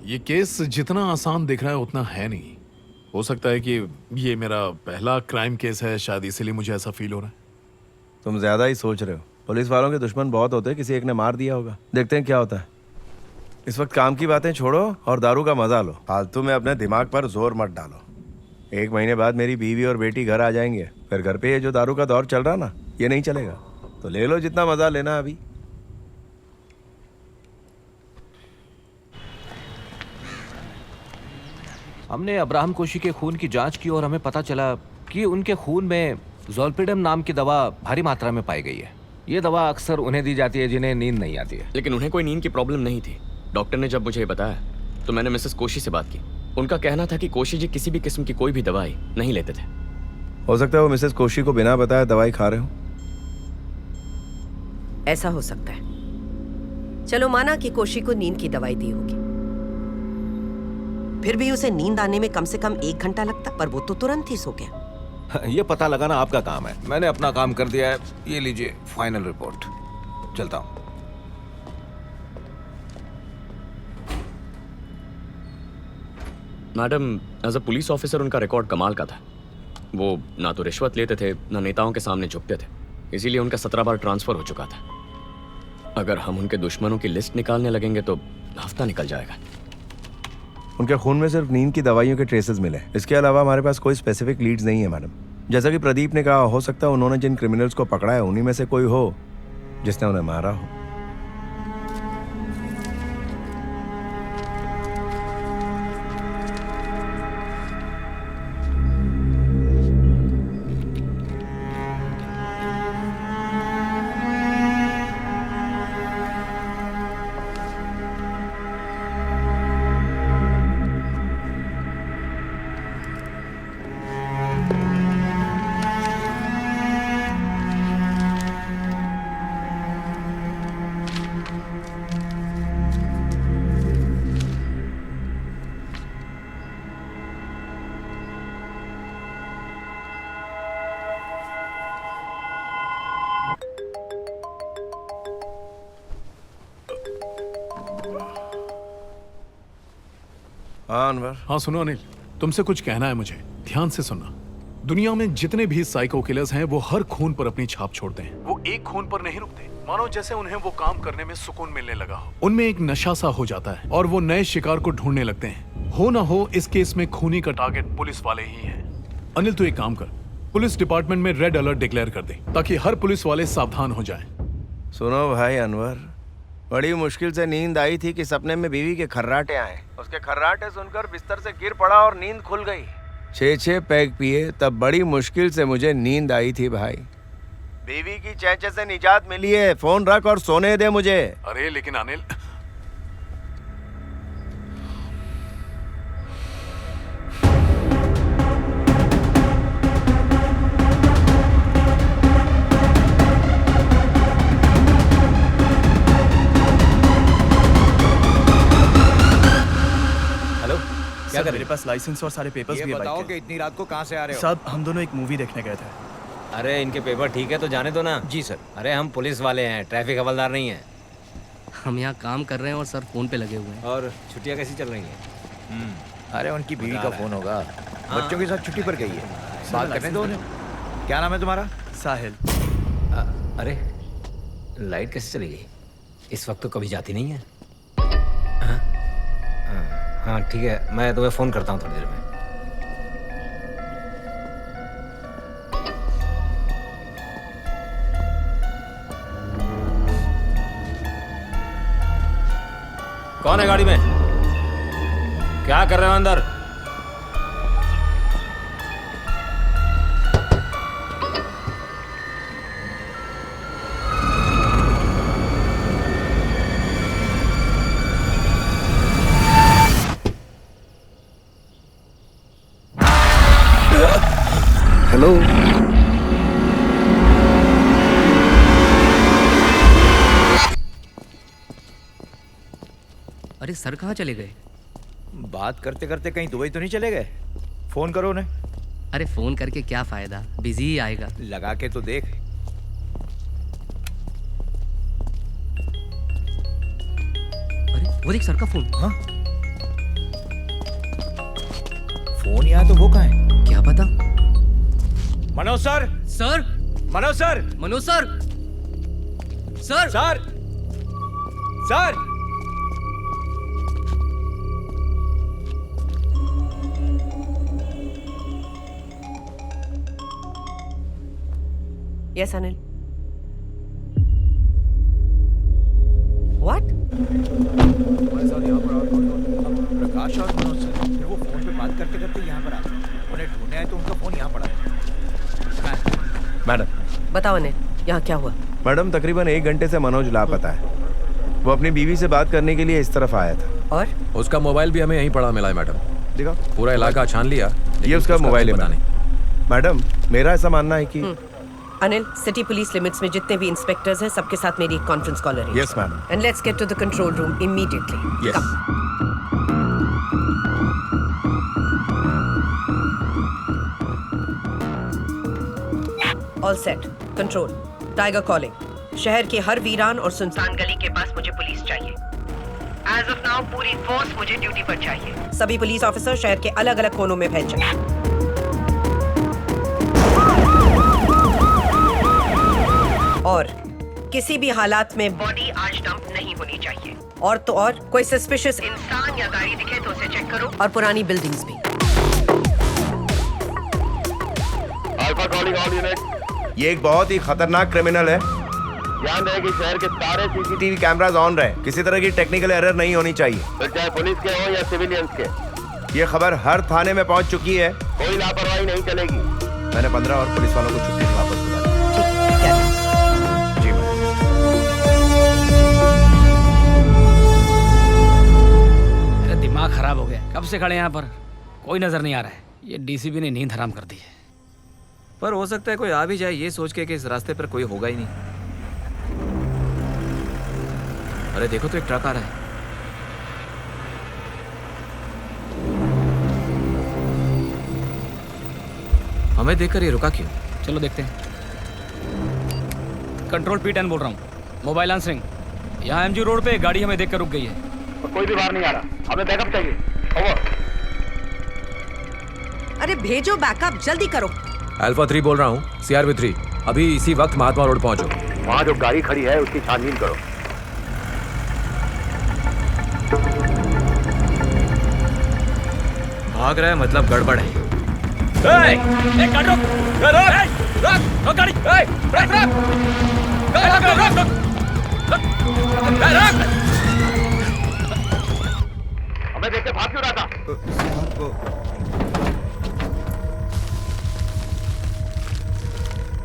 ये केस जितना आसान दिख रहा है उतना है नहीं। हो सकता है कि ये मेरा पहला क्राइम केस है, शायद इसीलिए मुझे ऐसा फील हो रहा है। तुम ज्यादा ही सोच रहे हो। पुलिस वालों के दुश्मन बहुत होते हैं, किसी एक ने मार दिया होगा। देखते हैं क्या होता है। इस वक्त काम की बातें छोड़ो और दारू का मजा लो। फालतू में अपने दिमाग पर जोर मत डालो। 1 महीने बाद मेरी बीवी और बेटी घर आ जाएंगे, फिर घर पे ये जो दारू का दौर चल रहा ना, ये नहीं चलेगा। तो ले लो जितना मजा लेना अभी। हमने अब्राहम कोशी के खून की जांच की और हमें पता चला कि उनके खून में ज़ोलपिडम नाम की दवा भारी मात्रा में पाई गई है। ये दवा अक्सर उन्हें दी जाती है जिन्हें नींद नहीं आती है। लेकिन उन्हें कोई नींद की प्रॉब्लम नहीं थी। डॉक्टर ने जब मुझे बताया तो मैंने मिसेस कोशी से बात की। उनका कहना था कि कोशी जी किसी भी किस्म की कोई भी दवाई नहीं लेते थे। हो सकता है वो मिसेस कोशी को बिना बताए दवाई खा रहे हो। ऐसा हो सकता है। चलो माना कि कोशी को नींद की दवाई दी होगी, फिर भी उसे नींद आने में कम से कम 1 घंटा लगता, पर वो तो तुरंत ही सो गया। ये पता लगाना आपका काम है। मैंने अपना काम कर दिया है। ये लीजिए फाइनल रिपोर्ट। चलता हूँ। Madam, as a police officer उनका रिकॉर्ड कमाल का था। वो ना तो रिश्वत लेते थे, ना नेताओं के सामने झुकते थे। इसीलिए उनका 17 बार ट्रांसफर हो चुका था। अगर हम उनके दुश्मनों की लिस्ट निकालने लगेंगे तो हफ्ता निकल जाएगा। उनके खून में सिर्फ नींद की दवाइयों के ट्रेसेस मिले। इसके अलावा हमारे पास कोई स्पेसिफिक लीड्स नहीं है मैडम। जैसा कि प्रदीप ने कहा, हो सकता है उन्होंने जिन क्रिमिनल्स को पकड़ा है उन्हीं में से कोई हो जिसने उन्हें मारा हो। हाँ अनवर। हाँ सुनो अनिल, तुमसे कुछ कहना है मुझे। ध्यान से सुनना। दुनिया में जितने भी साइको किलर्स हैं वो हर खून पर अपनी छाप छोड़ते हैं। वो एक खून पर नहीं रुकते, मानो जैसे उन्हें वो काम करने में सुकून मिलने लगा हो। उनमें एक नशा सा हो जाता है और वो नए शिकार को ढूंढने लगते हैं। हो ना हो इस केस में खूनी का टारगेट पुलिस वाले ही हैं। अनिल तू एक काम कर, पुलिस डिपार्टमेंट में रेड अलर्ट डिक्लेयर कर दे ताकि हर पुलिस वाले सावधान हो जाएं। सुनो भाई अनवर, बड़ी मुश्किल से नींद आई थी कि सपने में बीवी के खर्राटे आए। उसके खर्राटे सुनकर बिस्तर से गिर पड़ा और नींद खुल गई। 6 पैग पिए तब बड़ी मुश्किल से मुझे नींद आई थी भाई। बीवी की चैचे से निजात मिली है। फोन रख और सोने दे मुझे। अरे लेकिन अनिल, क्या मेरे पास लाइसेंस और सारे पेपर्स भी है। बताओ कि इतनी रात को कहाँ से आ रहे हो? साहब हम दोनों एक मूवी देखने गए थे। अरे इनके पेपर ठीक है तो जाने दो ना। जी सर। अरे हम पुलिस वाले हैं, ट्रैफिक हवलदार नहीं है। हम यहाँ काम कर रहे हैं और सर फोन पे लगे हुए हैं। और छुट्टियाँ कैसी चल रही हैं? अरे उनकी बीवी का फोन होगा। हाँ। बच्चों के साथ छुट्टी पर गई है। बात करने दो उन्हें। क्या नाम है तुम्हारा? साहिल। अरे लाइट कैसे चली गई? इस वक्त तो कभी जाती नहीं है। हाँ ठीक है, मैं तुम्हें फ़ोन करता हूँ थोड़ी देर में। कौन है गाड़ी में? क्या कर रहे हो अंदर? हेलो। अरे सर कहाँ चले गए? बात करते करते कहीं दुबई तो नहीं चले गए? फोन करो उन्हें। अरे फोन करके क्या फायदा, बिजी ही आएगा। लगा के तो देख। अरे वो देख सर का फोन। हाँ फोन यहाँ तो वो कहाँ है? क्या पता। Manoj sir, sir, Manoj sir, Manoj sir, sir, sir, sir. Yes Anil. What? हमारे साथ यहाँ पर और कौन? प्रकाश और मनोज सर। फिर वो फोन पे बात करते करते यहाँ पर आ गए। उन्हें ढूंढने आए तो उनका फोन यहाँ पड़ा। मैडम, बताओ अनिल, यहाँ क्या हुआ? मैडम तकरीबन 1 घंटे से मनोज लापता है। वो अपनी बीवी से बात करने के लिए इस तरफ आया था। और उसका मोबाइल भी हमें यहीं पड़ा मिला है मैडम। दिखाओ। पूरा इलाका छान लिया, ये उसका मोबाइल है पता नहीं। मैडम, मेरा ऐसा मानना है कि अनिल, सिटी पुलिस लिमिट्स में जितने भी इंस्पेक्टर्स हैं सबके साथ मेरी एक conference call arrange. Yes madam. And let's get to the control room immediately. Yes. All set. Control, tiger calling. शहर के हर वीरान और सुनसान गली के पास मुझे पुलिस चाहिए। एज ऑफ नाउ पूरी फोर्स मुझे ड्यूटी पर चाहिए। सभी पुलिस ऑफिसर शहर के अलग अलग कोनों में फैल जाएं। और किसी भी हालात में बॉडी आज डंप नहीं होनी चाहिए। और तो और कोई सस्पिशियस इंसान या गाड़ी दिखे तो उसे चेक करो, और पुरानी बिल्डिंग्स भी। ये एक बहुत ही खतरनाक क्रिमिनल है। ध्यान रहे कि शहर के सारे सीसीटीवी कैमरास ऑन रहे। किसी तरह की टेक्निकल एरर नहीं होनी चाहिए, तो चाहे पुलिस के हो या सिविलियंस के। ये खबर हर थाने में पहुंच चुकी है। कोई लापरवाही नहीं चलेगी। मैंने 15 और पुलिस वालों को छुट्टी से वापस बुला दिया। जी मैम। मेरा दिमाग खराब हो गया। कब से खड़े यहाँ पर, कोई नजर नहीं आ रहा है। ये डीसीपी ने नींद हराम कर दी है। पर हो सकता है कोई आ भी जाए ये सोच के कि इस रास्ते पर कोई होगा ही नहीं। अरे देखो तो एक ट्रक आ रहा है। हमें देखकर ये रुका क्यों? चलो देखते हैं। कंट्रोल P10 बोल रहा हूँ, मोबाइल आंसरिंग। यहाँ एमजी रोड पे गाड़ी हमें देखकर रुक गई है। कोई भी बाहर नहीं आ रहा, हमें बैकअप चाहिए। ओवर। अरे भेजो बैकअप, जल्दी करो। अल्फा 3 बोल रहा हूँ, CRV 3। अभी इसी वक्त महात्मा रोड पहुंचो। वहाँ जो गाड़ी खड़ी है उसकी छानबीन करो। भाग रहा है मतलब गड़बड़ है। हमें देख के भाग क्यों रहा था?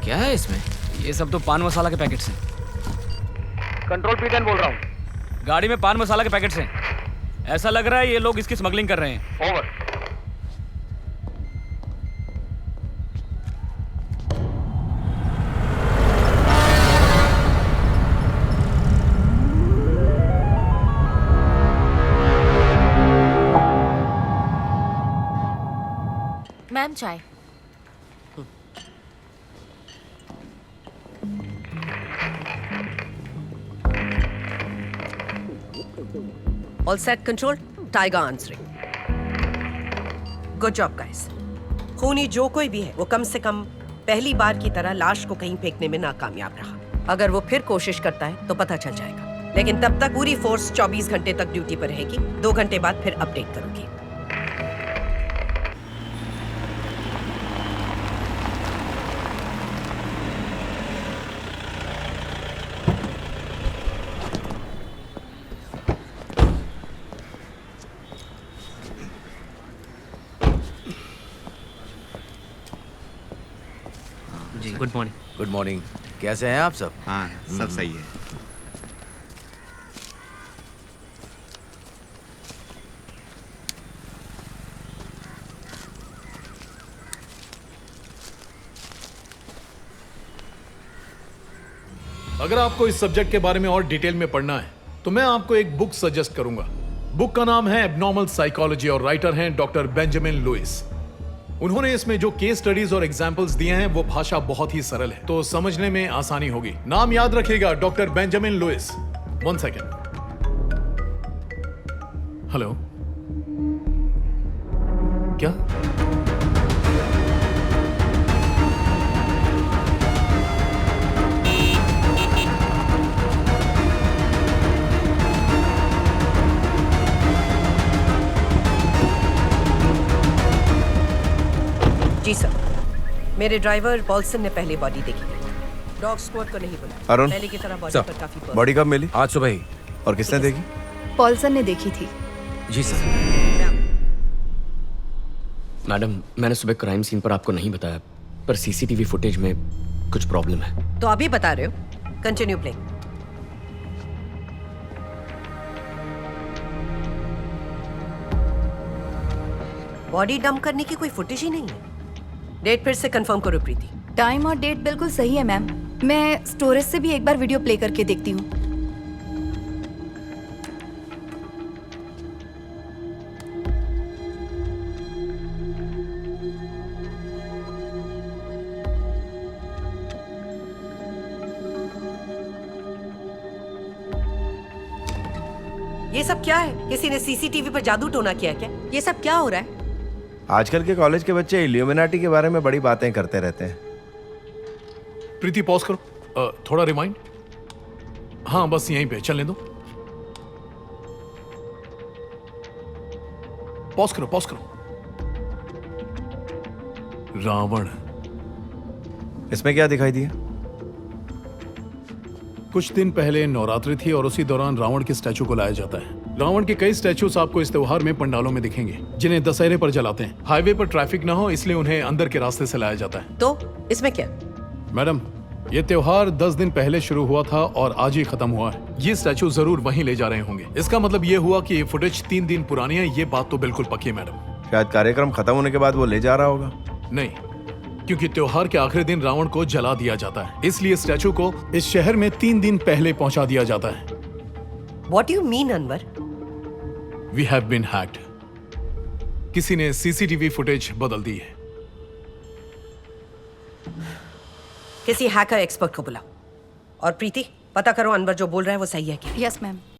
क्या है इसमें? ये सब तो पान मसाला के पैकेट्स हैं। कंट्रोल P10 बोल रहा हूँ। गाड़ी में पान मसाला के पैकेट्स हैं। ऐसा लग रहा है ये लोग इसकी स्मगलिंग कर रहे हैं। ओवर। मैम चाय। All set control, tiger answering. Good job guys. खूनी जो कोई भी है वो कम से कम पहली बार की तरह लाश को कहीं फेंकने में नाकामयाब रहा। अगर वो फिर कोशिश करता है तो पता चल जाएगा, लेकिन तब तक पूरी फोर्स 24 घंटे तक ड्यूटी पर रहेगी। 2 घंटे बाद फिर अपडेट करूंगी। Good morning. Good morning. कैसे हैं आप सब? हाँ, सब सही है। अगर आपको इस सब्जेक्ट के बारे में और डिटेल में पढ़ना है तो मैं आपको एक बुक सजेस्ट करूंगा। बुक का नाम है एब्नॉर्मल साइकोलॉजी और राइटर हैं डॉक्टर बेंजामिन लुइस। उन्होंने इसमें जो केस स्टडीज और एग्जाम्पल्स दिए हैं वो भाषा बहुत ही सरल है, तो समझने में आसानी होगी। नाम याद रखिएगा, doctor Benjamin Lewis. 1 second. Hello, क्या जी सर, मेरे ड्राइवर पॉल्सन ने पहले बॉडी देखी है। डॉग स्क्वाड को नहीं बुलाया। अरुण, पहले की तरह बॉडी सर, पर काफी burn बॉडी कब मिली आज सुबह ही। और किसने देखी? पॉल्सन ने देखी थी। जी सर। मैडम, मैंने सुबह क्राइम सीन पर आपको नहीं बताया, पर सीसीटीवी फुटेज में कुछ प्रॉब्लम है। तो अभी बता रहे हो? Continue play. बॉडी डंप करने की कोई फुटेज ही नहीं है। डेट फिर से कंफर्म करो प्रीति। टाइम और डेट बिल्कुल सही है मैम। मैं स्टोरेज से भी एक बार वीडियो प्ले करके देखती हूँ। ये सब क्या है? किसी ने सीसीटीवी पर जादू टोना किया क्या? ये सब क्या हो रहा है? आजकल के कॉलेज के बच्चे इल्यूमिनाटी के बारे में बड़ी बातें करते रहते हैं। प्रीति पॉज करो, थोड़ा रिमाइंड। हाँ बस यहीं पे चलने दो। पॉज करो, पॉज करो। रावण। इसमें क्या दिखाई दिया? कुछ दिन पहले नवरात्रि थी और उसी दौरान रावण के स्टैचू को लाया जाता है। रावण के कई स्टैचूज आपको इस त्योहार में पंडालों में दिखेंगे, जिन्हें दशहरे पर जलाते हैं। हाईवे पर ट्रैफिक ना हो इसलिए उन्हें अंदर के रास्ते से लाया जाता है। तो इसमें क्या? मैडम, ये त्योहार 10 दिन पहले शुरू हुआ था और आज ही खत्म हुआ है। ये स्टैचू जरूर वहीं ले जा रहे होंगे। इसका मतलब ये हुआ कि ये फुटेज 3 दिन पुरानी है। ये बात तो बिल्कुल पक्की है मैडम। शायद कार्यक्रम खत्म होने के बाद वो ले जा रहा होगा। नहीं, क्योंकि त्योहार के आखिरी दिन रावण को जला दिया जाता है, इसलिए स्टैचू को इस शहर में 3 दिन पहले पहुंचा दिया जाता है। What do you mean, Anwar? We have been hacked. किसी ने सीसीटीवी फुटेज बदल दी है। किसी हैकर एक्सपर्ट को बुलाओ। और प्रीति, पता करो अनवर जो बोल रहा है वो सही है क्या? Yes ma'am.